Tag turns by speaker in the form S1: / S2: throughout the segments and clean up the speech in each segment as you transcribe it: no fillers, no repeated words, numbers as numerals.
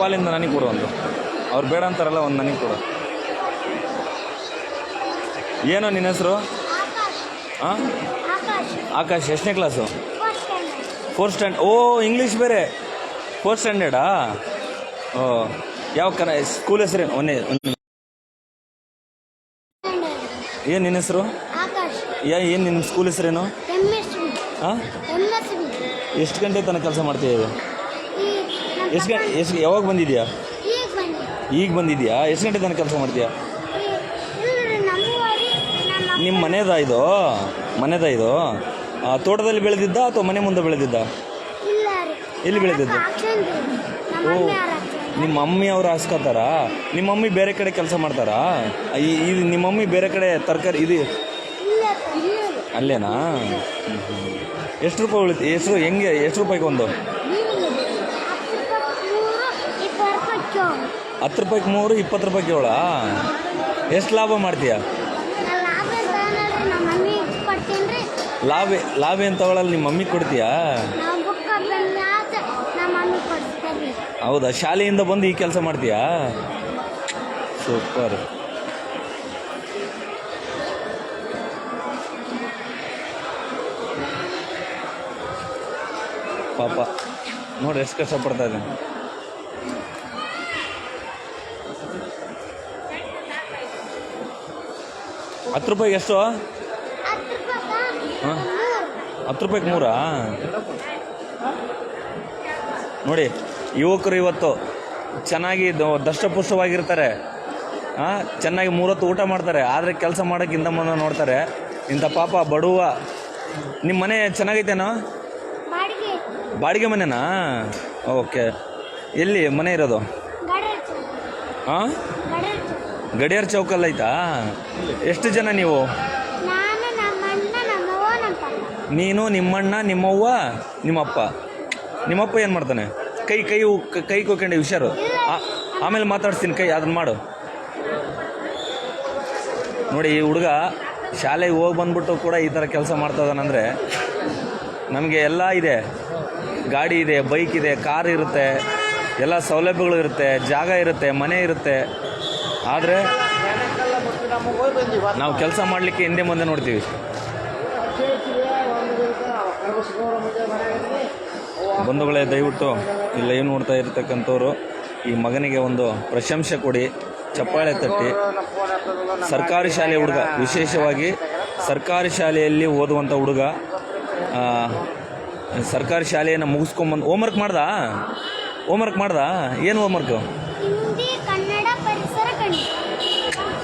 S1: ಪಾಲಿಂದ ನನಗೆ ಕೊಡು ಒಂದು. ಅವ್ರು ಬೇಡ ಅಂತಾರಲ್ಲ, ಒಂದು ನನಗೆ ಕೊಡು. ಏನೋ ನಿನ್ನ ಹೆಸರು? ಹಾಂ, ಆಕಾಶ್. ಎಷ್ಟನೇ ಕ್ಲಾಸು? 4th standard. ಓ, ಇಂಗ್ಲೀಷ್ ಬೇರೆ. 4th ಸ್ಟ್ಯಾಂಡರ್ಡಾ? ಓ, ಯಾವ ಸ್ಕೂಲ್ ಹೆಸರು? ಏನು ನಿನ್ನ ಹೆಸರು? ಏನು ನಿನ್ನ ಸ್ಕೂಲ್ ಹೆಸರೇನು? ಹಾಂ, ಎಷ್ಟು ಗಂಟೆ ತನಕ ಕೆಲಸ ಮಾಡ್ತೀಯ ಇದು? ಎಷ್ಟು ಯಾವಾಗ ಬಂದಿದ್ಯಾ? ಈಗ ಬಂದಿದ್ಯಾ? ಎಷ್ಟು ಗಂಟೆ ತನಕ ಕೆಲಸ ಮಾಡ್ತೀಯಾ? ನಿಮ್ಮ ಮನೆದಾ ಇದು? ತೋಟದಲ್ಲಿ ಬೆಳೆದಿದ್ದ ಅಥವಾ ಮನೆ ಮುಂದೆ ಬೆಳೆದಿದ್ದ? ಎಲ್ಲಿ ಬೆಳೆದಿದ್ದ? ಓ, ನಿಮ್ಮ ಮಮ್ಮಿ ಅವ್ರು ಹಾಸ್ಕೋತಾರಾ? ನಿಮ್ಮ ಮಮ್ಮಿ ಬೇರೆ ಕಡೆ ಕೆಲಸ ಮಾಡ್ತಾರಾ? ಇದು ನಿಮ್ಮ ಮಮ್ಮಿ ಬೇರೆ ಕಡೆ ತರಕಾರಿ ಇದು ಅಲ್ಲೇನಾ? ಎಷ್ಟು ರೂಪಾಯಿ ಉಳಿತು? ಎಷ್ಟು ರೂಪಾಯಿಗೆ ಒಂದು? 10 ರೂಪಾಯಿಗೆ 3, 20 ರೂಪಾಯಿಗೆ 7. ಎಷ್ಟು ಲಾಭ ಮಾಡ್ತೀಯ? ಲಾಭ ಏನು ತಗೊಳ್ಳಲ್ಲ, ನಿಮ್ಮ ಮಮ್ಮಿಗೆ ಕೊಡ್ತೀಯಾ? ಹೌದಾ? ಶಾಲೆಯಿಂದ ಬಂದು ಈ ಕೆಲಸ ಮಾಡ್ತೀಯಾ? ಸೂಪರ್. ಪಾಪ ನೋಡಿ ಎಷ್ಟು ಕಷ್ಟಪಡ್ತಾ ಇದ್ದಾನೆ. ಹತ್ತು ರೂಪಾಯಿಗೆ ಎಷ್ಟು? ಹಾಂ, 10 ರೂಪಾಯಿಗೆ 3. ನೋಡಿ, ಯುವಕರು ಇವತ್ತು ಚೆನ್ನಾಗಿ ದಷ್ಟಪುಷ್ಟವಾಗಿರ್ತಾರೆ, ಚೆನ್ನಾಗಿ 3 ಹೊತ್ತು ಊಟ ಮಾಡ್ತಾರೆ, ಆದರೆ ಕೆಲಸ ಮಾಡೋಕ್ಕೆ ಹಿಂದೆ ಮುಂದೆ ನೋಡ್ತಾರೆ. ಇಂಥ ಪಾಪ ಬಡವ. ನಿಮ್ಮ ಮನೆ ಚೆನ್ನಾಗೈತೇನೋ? ಬಾಡಿಗೆ ಮನೆನಾ? ಓಕೆ. ಎಲ್ಲಿ ಮನೆ ಇರೋದು? ಹಾಂ, ಗಡಿಯಾರ ಚೌಕಲ್ಲಿ ಐತಾ? ಎಷ್ಟು ಜನ ನೀವು? ನೀನು, ನಿಮ್ಮಣ್ಣ, ನಿಮ್ಮವ್ವ, ನಿಮ್ಮಪ್ಪ. ನಿಮ್ಮಪ್ಪ ಏನು ಮಾಡ್ತಾನೆ? ಕೈ ಕೊಯ್ಕೊಂಡೆ ಹುಷಾರು. ಆಮೇಲೆ ಮಾತಾಡ್ಸ್ತೀನಿ, ಅದನ್ನ ಮಾಡು. ನೋಡಿ, ಈ ಹುಡುಗ ಶಾಲೆಗೆ ಹೋಗಿ ಬಂದ್ಬಿಟ್ಟು ಕೂಡ ಈ ಥರ ಕೆಲಸ ಮಾಡ್ತಾ ಇದ್ದಾನಂದರೆ, ನಮಗೆ ಎಲ್ಲ ಇದೆ. ಗಾಡಿ ಇದೆ, ಬೈಕ್ ಇದೆ, ಕಾರ್ ಇರುತ್ತೆ, ಎಲ್ಲ ಸೌಲಭ್ಯಗಳು ಇರುತ್ತೆ, ಜಾಗ ಇರುತ್ತೆ, ಮನೆ ಇರುತ್ತೆ. ಆದರೆ ನಾವು ಕೆಲಸ ಮಾಡಲಿಕ್ಕೆ ಹಿಂದೆ ಮುಂದೆ ನೋಡ್ತೀವಿ. ಬಂಧುಗಳೇ, ದಯವಿಟ್ಟು ಇಲ್ಲ ಏನು ನೋಡ್ತಾ ಇರ್ತಕ್ಕಂಥವ್ರು ಈ ಮಗನಿಗೆ ಒಂದು ಪ್ರಶಂಸೆ ಕೊಡಿ, ಚಪ್ಪಾಳೆ ತಟ್ಟಿ. ಸರ್ಕಾರಿ ಶಾಲೆ ಹುಡುಗ, ವಿಶೇಷವಾಗಿ ಸರ್ಕಾರಿ ಶಾಲೆಯಲ್ಲಿ ಓದುವಂಥ ಹುಡುಗ, ಸರ್ಕಾರಿ ಶಾಲೆಯನ್ನು ಮುಗಿಸ್ಕೊಂಬಂದು ಹೋಮ್ವರ್ಕ್ ಮಾಡ್ದ? ಏನು ಹೋಮ್ವರ್ಕು?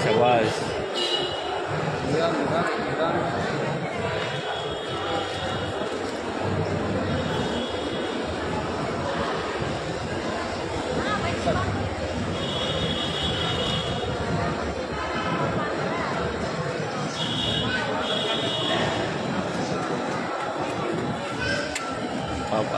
S1: ಶಬಾಷ್. ಪಾಪ.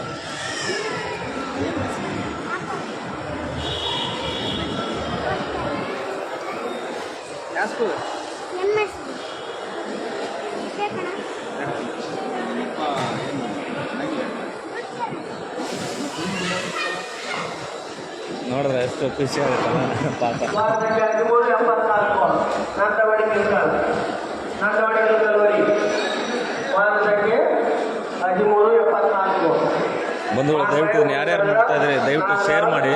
S1: ನೋಡಿದ್ರೆ ಎಷ್ಟು ಖುಷಿ ಆಗುತ್ತಲ್ಲ ಪಾಪ. ಬಂಧುಗಳು, ದಯವಿಟ್ಟು ಯಾರ್ಯಾರು ನೋಡ್ತಾ ಇದ್ದಾರೆ ದಯವಿಟ್ಟು ಶೇರ್ ಮಾಡಿ.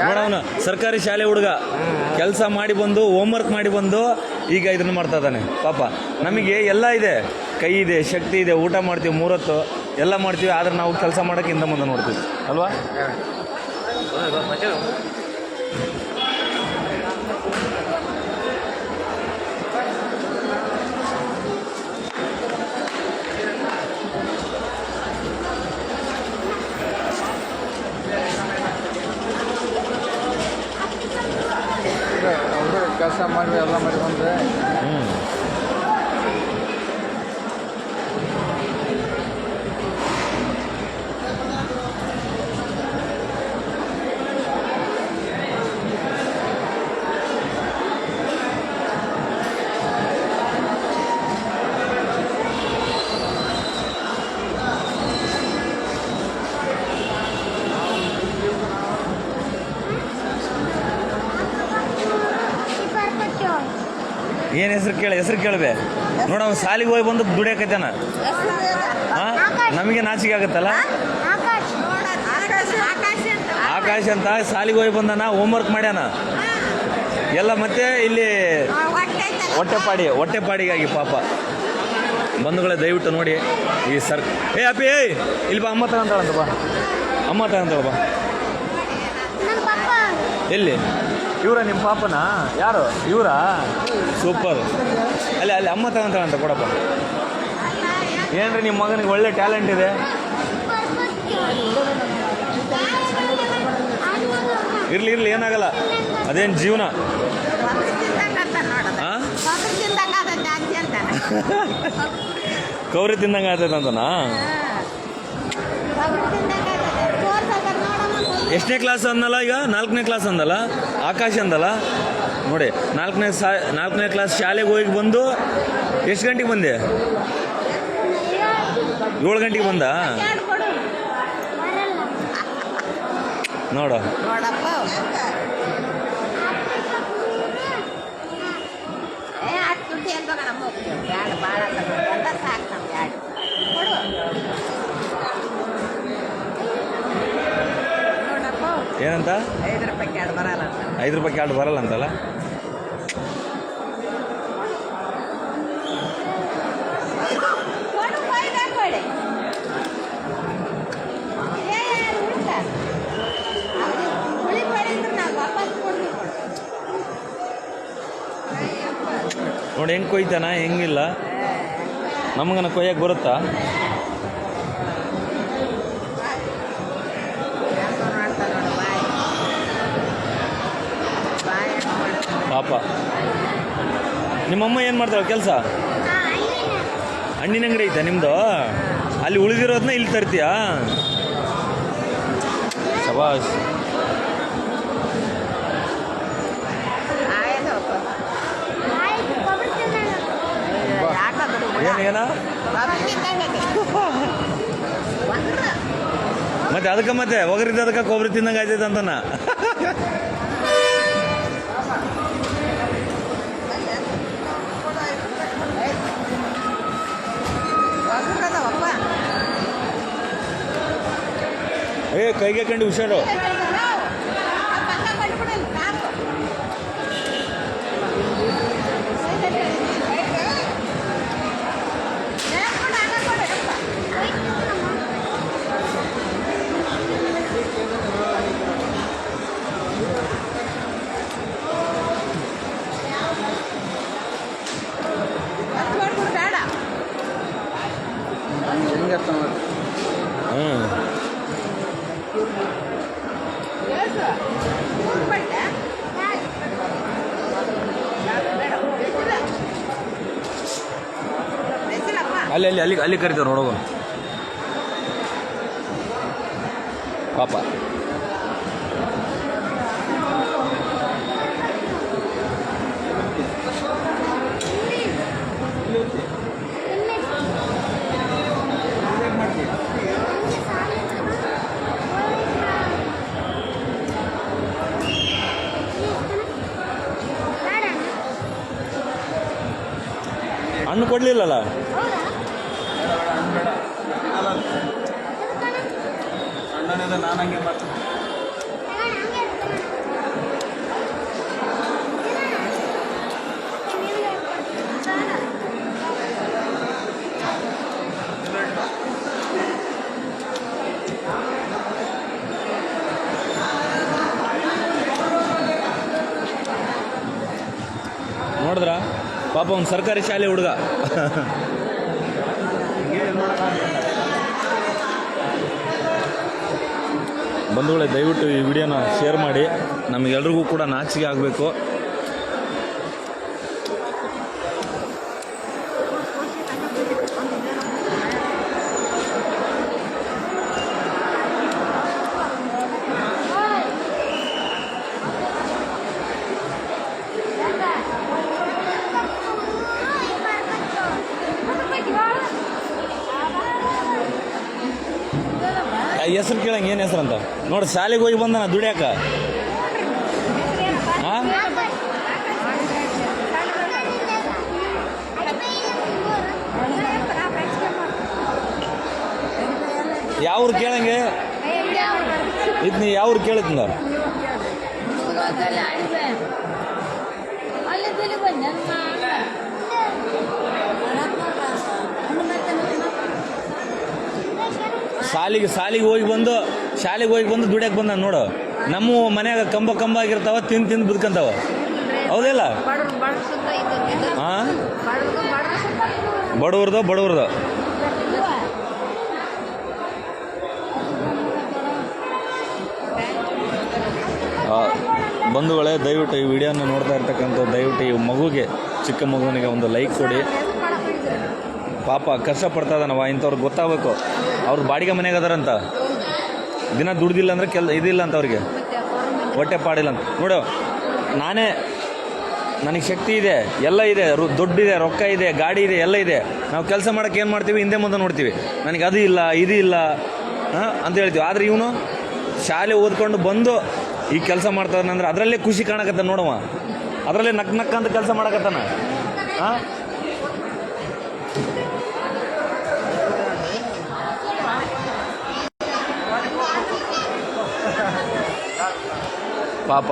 S1: ನೋಡವನು ಸರ್ಕಾರಿ ಶಾಲೆ ಹುಡುಗ ಕೆಲಸ ಮಾಡಿ ಬಂದು, ಹೋಮ್ವರ್ಕ್ ಮಾಡಿ ಬಂದು ಈಗ ಇದನ್ನು ಮಾಡ್ತಾ ಇದ್ದಾನೆ ಪಾಪ. ನಮಗೆ ಎಲ್ಲ ಇದೆ, ಕೈ ಇದೆ, ಶಕ್ತಿ ಇದೆ, ಊಟ ಮಾಡ್ತೀವಿ 3 ಹೊತ್ತು ಎಲ್ಲ ಮಾಡ್ತೀವಿ, ಆದರೆ ನಾವು ಕೆಲಸ ಮಾಡೋಕ್ಕೆ ಹಿಂದೆ ಮುಂದೆ ನೋಡ್ತೀವಿ ಅಲ್ವಾ?
S2: ಕೆಲಸ ಮಾಡಿ ಎಲ್ಲ ಮಾಡಿ ಬಂದರೆ
S1: ಏನು ಹೆಸರು ಕೇಳಬೆ ನೋಡ ಅವ್ನು ಸಾಲಿಗೆ ಹೋಗಿ ಬಂದು ದುಡಿಯಕೈತಾನ. ಹಾಂ ನಮಗೆ ನಾಚಿಕೆ ಆಗುತ್ತಲ್ಲ. ಆಕಾಶ್ ಅಂತ ಸಾಲಿಗೆ ಹೋಗಿ ಬಂದಾನ, ಹೋಮ್ವರ್ಕ್ ಮಾಡ್ಯಾನ ಎಲ್ಲ. ಮತ್ತೆ ಇಲ್ಲಿ ಹೊಟ್ಟೆಪಾಡಿಗಾಗಿ ಪಾಪ ಬಂಧುಗಳೇ ದಯವಿಟ್ಟು ನೋಡಿ ಈ ಅಪ್ಪಿ ಇಲ್ಲಿ ಬಾ, ಅಮ್ಮ ತಗೊಂತಾಳಂತ ಬಾ, ಅಮ್ಮ ತಗೊಂತಾಳ ಬಾ. ಎಲ್ಲಿ ಇವರ ನಿಮ್ಮ ಪಾಪನ? ಯಾರು ಇವರಾ? ಸೂಪರ್. ಅಲ್ಲಿ ಅಮ್ಮ ತಗೊಂತಾಳಂತ ಕೊಡಪ್ಪ. ಏನ್ರಿ ನಿಮ್ಮ ಮಗನಿಗೆ ಒಳ್ಳೆ ಟ್ಯಾಲೆಂಟ್ ಇದೆ. ಇರ್ಲಿ ಏನಾಗಲ್ಲ, ಅದೇನು ಜೀವನ. ಕೌರಿ ತಿಂದಂಗೆ ಆಗ್ತೈತಂತನಾ? ಎಷ್ಟನೇ ಕ್ಲಾಸ್ ಅಂದಲ್ಲ ಈಗ? 4ನೇ ಕ್ಲಾಸ್ ಅಂದಲ್ಲ ಆಕಾಶ್ ಅಂದಲ್ಲ. ನೋಡಿ 4ನೇ ಕ್ಲಾಸ್ ಶಾಲೆಗೆ ಹೋಗಿ ಬಂದು ಎಷ್ಟು ಗಂಟೆಗೆ ಬಂದೆ? 7 ಗಂಟೆಗೆ ಬಂದ ನೋಡು. ಏನಂತ? 5 ರೂಪಾಯಿ ಎರಡು ಬರಲ್ಲ ಅಂತಲ್ಲ. ನೋಡಿ ಹೆಂಗೆ ಕೊಯ್ತಾನ, ಹೆಂಗಿಲ್ಲ. ನಮಗನ ಕೊಯ್ಯಕ್ಕೆ ಬರುತ್ತಾ? ಪಾಪ. ನಿಮ್ಮಮ್ಮ ಏನು ಮಾಡ್ತಾಳೆ ಕೆಲಸ? ಹಣ್ಣಿನ ಅಂಗಡಿ ಐತಾ ನಿಮ್ಮದು? ಅಲ್ಲಿ ಉಳಿದಿರೋದನ್ನ ಇಲ್ಲಿ ತರ್ತೀಯಾ? ಶಬಾಷ್. ಏನ ಮತ್ತೆ ಅದಕ್ಕೆ ಒಗರಿದ್ದದಕ್ಕೆ ಕೊಬ್ಬರಿ ತಿಂದಂಗೆ ಆಯ್ತೈತೆ ಅಂತನ. ಕೈಗೆ ಕಂಡು ಹುಷಾರು. ಅಲ್ಲಿ ಕರೀತಾರೆ ನೋಡೋದು ಪಾಪ. ಹಣ್ಣು ಕೊಡ್ಲಿಲ್ಲಲ್ಲ. ನಾನು ಹಂಗೆ ಮಾಡ್ತೀನಿ. ನೋಡಿದ್ರ ಪಾಪ ಒಂದು ಸರ್ಕಾರಿ ಶಾಲೆ ಹುಡುಗ. ಬಂಧುಗಳೇ ದಯವಿಟ್ಟು ಈ ವಿಡಿಯೋನ ಶೇರ್ ಮಾಡಿ, ನಮಗೆಲ್ರಿಗೂ ಕೂಡ ನಾಚಿಕೆ ಆಗಬೇಕು. ಹೆಸರು ಕೇಳಂಗೆ ಏನು ಹೆಸರು ಅಂತ ನೋಡಿ. ಶಾಲೆಗೆ ಹೋಗಿ ಬಂದನ ದುಡಿಯಾಕ. ಹಾಂ ಯಾವ್ರು ಕೇಳಂಗೆ ಇದು ನೀ ಯಾವ್ರು ಕೇಳಿದ್ನ ಶಾಲೆಗೆ ಹೋಗಿ ಬಂದು ದುಡಿಯಕ್ಕೆ ಬಂದ ನೋಡು. ನಮ್ಮ ಮನ್ಯಾಗ ಕಂಬ ಆಗಿರ್ತಾವ, ತಿಂದು ಬದುಕಂತಾವ. ಹೌದಿಲ್ಲ? ಹಾಂ, ಬಡವ್ರದು ಬಂಧುಗಳೇ, ದಯವಿಟ್ಟು ಈ ವಿಡಿಯೋನ ನೋಡ್ತಾ ಇರ್ತಕ್ಕಂಥ ದಯವಿಟ್ಟು ಈ ಮಗುಗೆ, ಚಿಕ್ಕ ಮಗುವಿಗೆ ಒಂದು ಲೈಕ್ ಕೊಡಿ. ಪಾಪ ಕಷ್ಟಪಡ್ತಾ ಇದ್ದಾನವ, ಇಂಥವ್ರಿಗೆ ಗೊತ್ತಾಗಬೇಕು. ಅವ್ರು ಬಾಡಿಗೆ ಮನೆಗೆ ಅದಾರಂತ, ದಿನ ದುಡ್ದಿಲ್ಲ ಅಂದರೆ ಇದಿಲ್ಲ ಅಂತ ಅವ್ರಿಗೆ, ಹೊಟ್ಟೆ ಪಾಡಿಲ್ಲ ಅಂತ. ನೋಡು, ನನಗೆ ಶಕ್ತಿ ಇದೆ, ಎಲ್ಲ ಇದೆ, ದುಡ್ಡಿದೆ, ರೊಕ್ಕ ಇದೆ, ಗಾಡಿ ಇದೆ, ಎಲ್ಲ ಇದೆ. ನಾವು ಕೆಲಸ ಮಾಡೋಕ್ಕೆ ಏನು ಮಾಡ್ತೀವಿ, ಹಿಂದೆ ಮುಂದೆ ನೋಡ್ತೀವಿ. ನನಗೆ ಅದು ಇಲ್ಲ, ಇದು ಇಲ್ಲ ಅಂತ ಹೇಳ್ತೀವಿ. ಆದರೆ ಇವನು ಶಾಲೆ ಓದ್ಕೊಂಡು ಬಂದು ಈ ಕೆಲಸ ಮಾಡ್ತಾನಂದ್ರೆ ಅದರಲ್ಲೇ ಖುಷಿ ಕಾಣಕತ್ತ. ನೋಡವ, ಅದರಲ್ಲೇ ನಕ್ಕ ಅಂತ ಕೆಲಸ ಮಾಡಕತ್ತಾನ. ಹಾಂ, ಪಾಪ